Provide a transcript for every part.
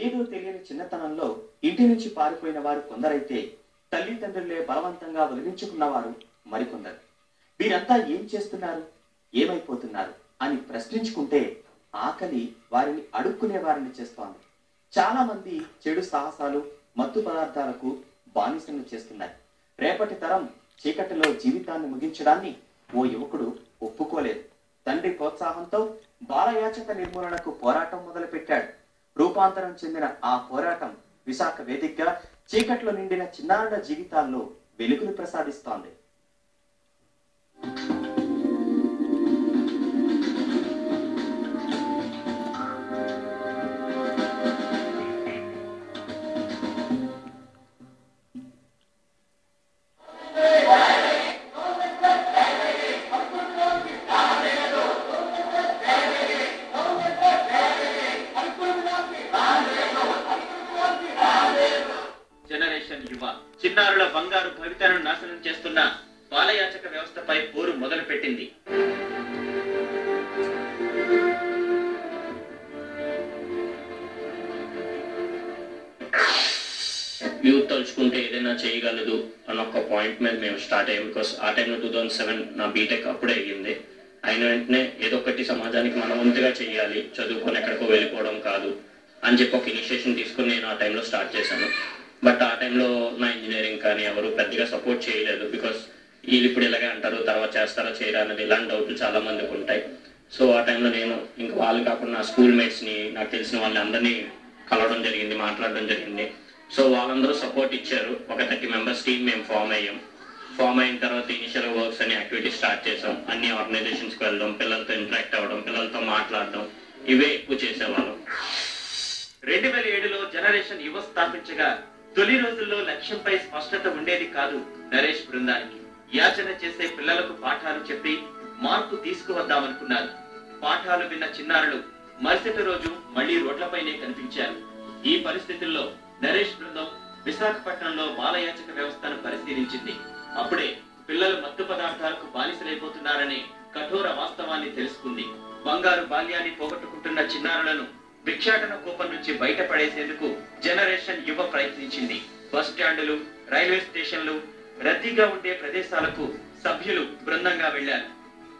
ఏదో తెలియని చిన్నతనంలో ఇంటి నుంచి పారిపోయిన వారు కొందరైతే తల్లిదండ్రులే బలవంతంగా వదిలించుకున్నవారు మరికొందరు. వీరంతా ఏం చేస్తున్నారు, ఏమైపోతున్నారు అని ప్రశ్నించుకుంటే ఆకలి వారిని అడుక్కునే వారిని చేస్తోంది. చాలా మంది చెడు సాహసాలు, మత్తు పదార్థాలకు బానిసలను చేస్తున్నారు. రేపటి తరం చీకటిలో జీవితాన్ని ముగించడాన్ని ఓ యువకుడు ఒప్పుకోలేదు. తండ్రి ప్రోత్సాహంతో బాలయాచక నిర్మూలనకు పోరాటం మొదలుపెట్టాడు. రూపాంతరం చెందిన ఆ పోరాటం విశాఖ వేదికగా చీకట్లో నిండిన చిన్నారుల జీవితాల్లో వెలుగులు ప్రసాదిస్తోంది. చిన్నారుల బంగారు భవితను నాశనం చేస్తున్న బాలయాచక వ్యవస్థపై పోరు మొదలుపెట్టింది. యూత్ తలుచుకుంటే ఏదైనా చేయగలదు అన్న ఒక పాయింట్ మీద మేము స్టార్ట్ అయ్యాం. బికాస్ ఆ టైంలో 2007 నా బీటెక్ అప్పుడే అయ్యింది. అయిన వెంటనే ఏదో ఒకటి సమాజానికి మన వంతుగా చేయాలి, చదువుకొని ఎక్కడికో వెళ్ళిపోవడం కాదు అని చెప్పి ఒక ఇనిషియేషన్ తీసుకుని నేను ఆ టైంలో స్టార్ట్ చేశాను. బట్ ఆ టైంలో నా ఇంజనీరింగ్ కానీ ఎవరు పెద్దగా సపోర్ట్ చేయలేదు. బికాస్ వీళ్ళు ఇప్పుడు ఇలాగే అంటారు, తర్వాత చేస్తారా చేయరా అనేది ఇలాంటి డౌట్లు చాలా మందికి ఉంటాయి. సో ఆ టైంలో నేను ఇంకా వాళ్ళు కాకుండా నా స్కూల్ మేట్స్ని, నాకు తెలిసిన వాళ్ళని అందరినీ కలవడం జరిగింది, మాట్లాడడం జరిగింది. సో వాళ్ళందరూ సపోర్ట్ ఇచ్చారు. ఒక 30 మెంబర్స్ టీం మేము ఫామ్ అయ్యాం. ఫామ్ అయిన తర్వాత ఇనిషియల్ వర్క్స్ అనే యాక్టివిటీస్ స్టార్ట్ చేసాం. అన్ని ఆర్గనైజేషన్స్కి వెళ్ళడం, పిల్లలతో ఇంటరాక్ట్ అవ్వడం, పిల్లలతో మాట్లాడడం, ఇవే ఎక్కువ చేసేవాళ్ళం. 2007లో జనరేషన్ యువ స్థాపించగా తొలి రోజుల్లో లక్ష్యంపై స్పష్టత ఉండేది కాదు నరేష్ బృందానికి. యాచన చేసే పిల్లలకు పాఠాలు చెప్పి మార్పు తీసుకువద్దామనుకున్నారు. పాఠాలు విన్న చిన్నారులు మరుసటి రోజు మళ్లీ రోడ్లపైనే కనిపించారు. ఈ పరిస్థితుల్లో నరేష్ బృందం విశాఖపట్నంలో బాలయాచక వ్యవస్థను పరిశీలించింది. అప్పుడే పిల్లలు మత్తు పదార్థాలకు బానిసలైపోతున్నారనే కఠోర వాస్తవాన్ని తెలుసుకుంది. బంగారు బాల్యాన్ని పోగొట్టుకుంటున్న చిన్నారులను భిక్షాటన కూపం నుంచి బయటపడేసేందుకు జనరేషన్ యువ ప్రయత్నించింది. బస్ స్టాండులు, రైల్వే స్టేషన్లు, రద్దీగా ఉండే ప్రదేశాలకు సభ్యులు బృందంగా వెళ్లారు.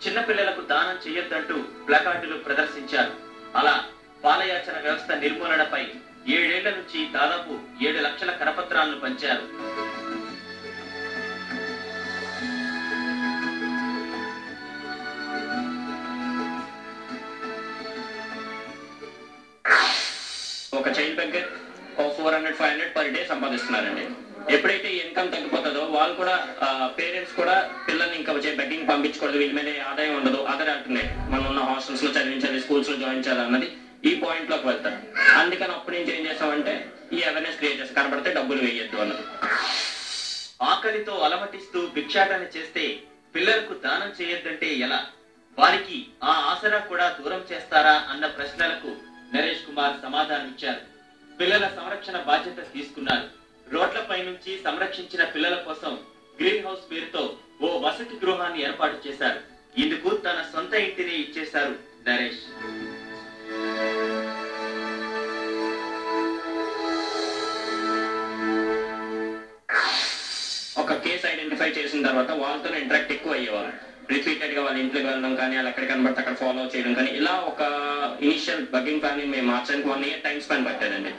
చిన్నపిల్లలకు దానం చేయొద్దంటూ ప్లకార్డులు ప్రదర్శించారు. అలా బాలయాచన వ్యవస్థ నిర్మూలనపై 7 ఏళ్ల నుంచి దాదాపు 7 లక్షల కరపత్రాలను పంచారు. ఒక చైల్డ్ బెగ్గర్ 400-500 పర్ డే సంపాదిస్తున్నారండి. ఎప్పుడైతే ఇన్కమ్ తగ్గిపోతుందో వాళ్ళు కూడా పేరెంట్స్ కూడా పిల్లల్ని ఇంకా వచ్చే బెగ్గింగ్ పంపించకూడదు, వీళ్ళ మీద ఆదాయం ఉండదు, అదర్ ఆల్టర్నేట్ మనం ఉన్న హాస్టల్స్ లో చదివించాలి, స్కూల్స్ లో జాయిన్ చేయాలి అన్నది ఈ పాయింట్ లోకి వెళ్తారు. అందుకని అప్పుడు నుంచి ఏం చేస్తామంటే ఈ అవేర్నెస్ క్రియేట్ చేస్తాం, కనబడితే డబ్బులు వేయొద్దు అన్నది. ఆకలితో అలమటిస్తూ భిక్షాటన చేస్తే పిల్లలకు దానం చేయొద్దంటే ఎలా, వారికి ఆ ఆసరా కూడా దూరం చేస్తారా అన్న ప్రశ్నలకు నరేష్ కుమార్ సమాధానం ఇచ్చారు. పిల్లల సంరక్షణ బాధ్యత తీసుకున్నారు. రోడ్లపై నుంచి సంరక్షించిన పిల్లల కోసం గ్రీన్ హౌస్ పేరుతో ఓ వసతి గృహాన్ని ఏర్పాటు చేశారు. ఇందుకు తన సొంత ఇంటిని ఇచ్చేశారు నరేష్. ఒక కేసు ఐడెంటిఫై చేసిన తర్వాత వాళ్ళతో ఇంటరాక్ట్ ఎక్కువ అయ్యేవాళ్ళు. రిపీటెడ్ గా వాళ్ళ ఇంట్లోకి వెళ్ళడం కానీ, వాళ్ళు ఎక్కడ కనబడితే అక్కడ ఫాలో చేయడం కానీ, ఇలా ఒక ఇనిషియల్ బగ్గింగ్ ప్లాన్ మేము మార్చడానికి 1 year టైం స్పెండ్ పట్టేదండి.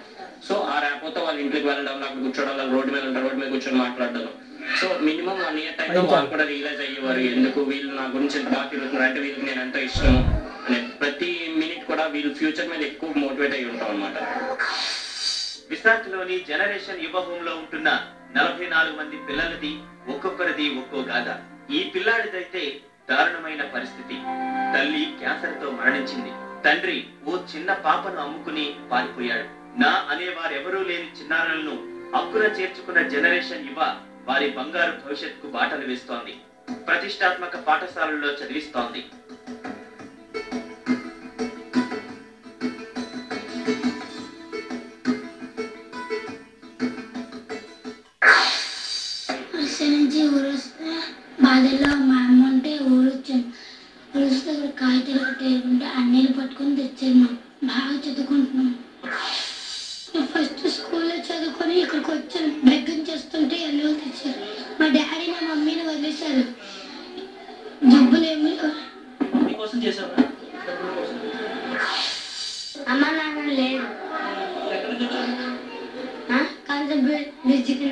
సో ఆ ర్యాపోతో వాళ్ళ ఇంట్లోకి వెళ్ళడం, అక్కడ కూర్చోవడం, వాళ్ళు రోడ్డు మీద ఉంటారు, రోడ్డు మీద కూర్చొని మాట్లాడడం. సో మినిమం 1 year టైంలో వాళ్ళు కూడా రియలైజ్ అయ్యేవారు, ఎందుకు వీళ్ళు నా గురించి ఎంత బాగా తిరుగుతున్నారు, అంటే వీళ్ళకి నేను ఎంతో ఇష్టం అనే ప్రతి మినిట్ కూడా వీళ్ళు ఫ్యూచర్ మీద ఎక్కువ మోటివేట్ అయ్యి ఉంటాం అనమాట. విశాఖలోని జనరేషన్ యువ హోమ్ లో ఉంటున్న 44 మంది పిల్లలది ఒక్కొక్కరిది ఒక్కో గాథ. ఈ పిల్లాడిదైతే దారుణమైన పరిస్థితి. తల్లి క్యాన్సర్ తో మరణించింది. తండ్రి ఓ చిన్న పాపను అమ్ముకుని పారిపోయాడు. నా అనేవారెవరూ లేని చిన్నారులను హక్కున చేర్చుకున్న జనరేషన్ యువ వారి బంగారు భవిష్యత్తుకు బాటలు వేస్తోంది. ప్రతిష్టాత్మక పాఠశాలల్లో చదివిస్తోంది. బాధల్లో మా అమ్మ ఉంటే ఊరొచ్చాను. ఊరిస్తే ఇక్కడ కాగితాలు కట్టేయకుంటే అన్నీళ్ళు పట్టుకొని తెచ్చేది. బాగా చదువుకుంటున్నాం. ఇక్కడికి వచ్చాను. బెగ్గం చేస్తుంటే ఎల్లో తెచ్చారు. మా డాడీ నా మమ్మీని వదిలేశారు. జబ్బులేమి కోసం చేసావా? అమ్మ నాన్న లేదు. ఎక్కడి నుంచి వచ్చావు? కాంతం బ్రిడ్జికి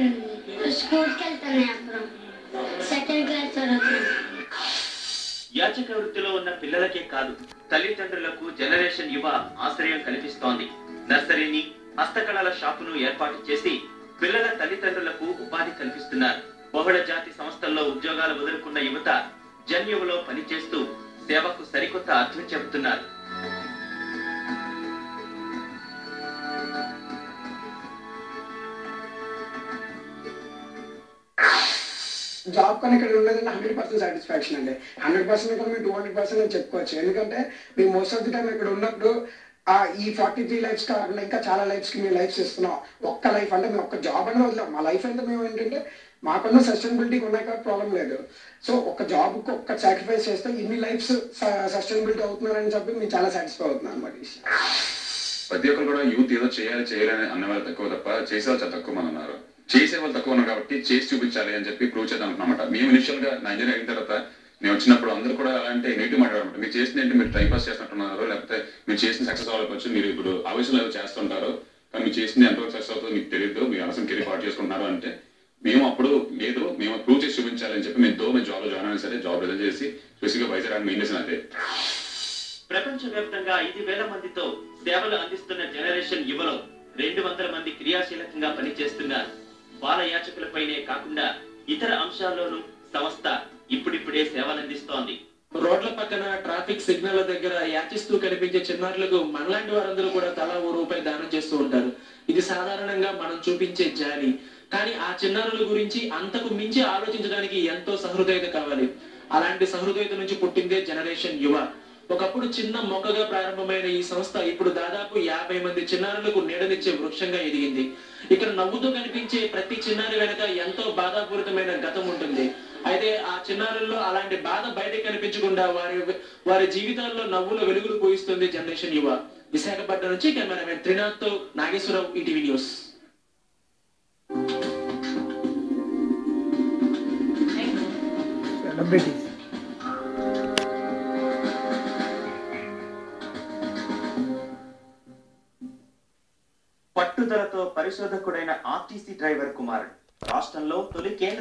స్కూల్కి వెళ్తాను. అప్పుడు సెకండ్ క్లాస్ చదువుతాను. యాచక వృత్తిలో ఉన్న పిల్లలకే కాదు, తల్లిదండ్రులకు జనరేషన్ యువ ఆశ్రయం కల్పిస్తోంది. నర్సరీని, హస్తకళల షాపును ఏర్పాటు చేసి పిల్లల తల్లిదండ్రులకు ఉపాధి కల్పిస్తున్నారు. బహుళ జాతి సంస్థల్లో ఉద్యోగాలు వదులుకున్న యువత జన్యువులో పనిచేస్తూ సేవకు సరికొత్త అర్థం చెబుతున్నారు. జాబ్ కానీ ఇక్కడ ఉండేదంటే 100% సాటిస్ఫాక్షన్ అండి. 100% కూడా మేము 200% అని చెప్పుకోవచ్చు. ఎందుకంటే మేము మోస్ట్ ఆఫ్ ది టైం ఇక్కడ ఉన్నప్పుడు ఈ 43 లైఫ్స్ కాకుండా ఇంకా చాలా లైఫ్స్కి మేము లైఫ్స్ ఇస్తున్నాం. ఒక్క లైఫ్ అంటే మేము ఒక్క జాబ్ అనేది వదిలేం. మా లైఫ్ అంటే మేము ఏంటంటే మాకున్న సస్టైనబిలిటీకి ఉన్నాయి కాబట్టి ప్రాబ్లం లేదు. సో ఒక్క జాబ్కి ఒక్క సాక్రిఫైస్ చేస్తే ఇన్ని లైఫ్స్ సస్టైనబిలిటీ అవుతున్నారని చెప్పి మేము చాలా సాటిస్ఫై అవుతున్నాం అన్నమాట. ప్రతి ఒక్కరు కూడా యూత్ ఏదో చేయాలని అన్నవాళ్ళు తక్కువ తప్ప చేసేవాళ్ళు చాలా తక్కువ మంది ఉన్నారు. చేసేవాళ్ళు తక్కువ ఉన్నారు కాబట్టి చేసి చూపించాలి అని చెప్పి ప్రూవ్ చేద్దాం అనుకున్నమాట. మేము ఇనిషియల్ గా నా ఇంజనీర్ అయిన తర్వాత నేను వచ్చినప్పుడు అందరూ కూడా అలాంటి నెగిటివ్ మాట్లాడమాట. మీరు చేసిన ఏంటి, మీరు టైం పాస్ చేస్తున్నారు, లేకపోతే మీరు చేసిన సక్సెస్ అవ్వకపోవచ్చు, మీరు ఇప్పుడు ఆవేశంలో ఏదో చేస్తుంటారు, కానీ మీరు చేసింది ఎంతవరకు సక్సెస్ అవుతుందో మీకు తెలియదు, మీరు అనవసరం కెరీర్ పాటు చేసుకుంటున్నారు అంటే మేము అప్పుడు లేదు, మేము ప్రూవ్ చేసి చూపించాలని చెప్పి మేము జాబ్లో జాయిన్ అయినా సరే జాబ్ రిజైన్ చేసి స్పెసిఫిక్గా వైజాగ్ మెయిన్ చేసిన అదే. ప్రపంచవ్యాప్తంగా 5,000 మందితో సేవలు అందిస్తున్న జనరేషన్ యువలో 200 మంది క్రియాశీలకంగా పనిచేస్తున్నారు. బాల యాచకులపైనే కాకుండా ఇతర అంశాల్లోనూ సంస్థ ఇప్పుడిప్పుడే సేవలందిస్తోంది. రోడ్ల పక్కన ట్రాఫిక్ సిగ్నల్ దగ్గర యాచిస్తూ కనిపించే చిన్నారులకు మనలాంటి వారందరూ కూడా తలా ₹1 దానం చేస్తూ ఉంటారు. ఇది సాధారణంగా మనం చూపించే జాలి. కానీ ఆ చిన్నారుల గురించి అంతకు మించి ఆలోచించడానికి ఎంతో సహృదయత కావాలి. అలాంటి సహృదయత నుంచి పుట్టిందే జనరేషన్ యువ. ఒకప్పుడు చిన్న మొక్కగా ప్రారంభమైన ఈ సంస్థ ఇప్పుడు దాదాపు 50 మంది చిన్నారులకు నీడనిచ్చే వృక్షంగా ఎదిగింది. ఇక్కడ నవ్వుతూ కనిపించే ప్రతి చిన్నారి వెనక ఎంతో బాధాపూరితమైన గతం ఉంటుంది. అయితే ఆ చిన్నారుల్లో అలాంటి బాధ బయటకు కనిపించకుండా వారి జీవితాల్లో నవ్వుల వెలుగులు పోయిస్తుంది జనరేషన్ యువ. విశాఖపట్నం నుంచి కెమెరామెన్ త్రినాథ్ తో నాగేశ్వరరావు, ఈటీవీ న్యూస్. పట్టుదలతో పరిశోధకుడైన ఆర్టీసీ డ్రైవర్ కుమారుడు రాష్ట్రంలో తొలి కేంద్ర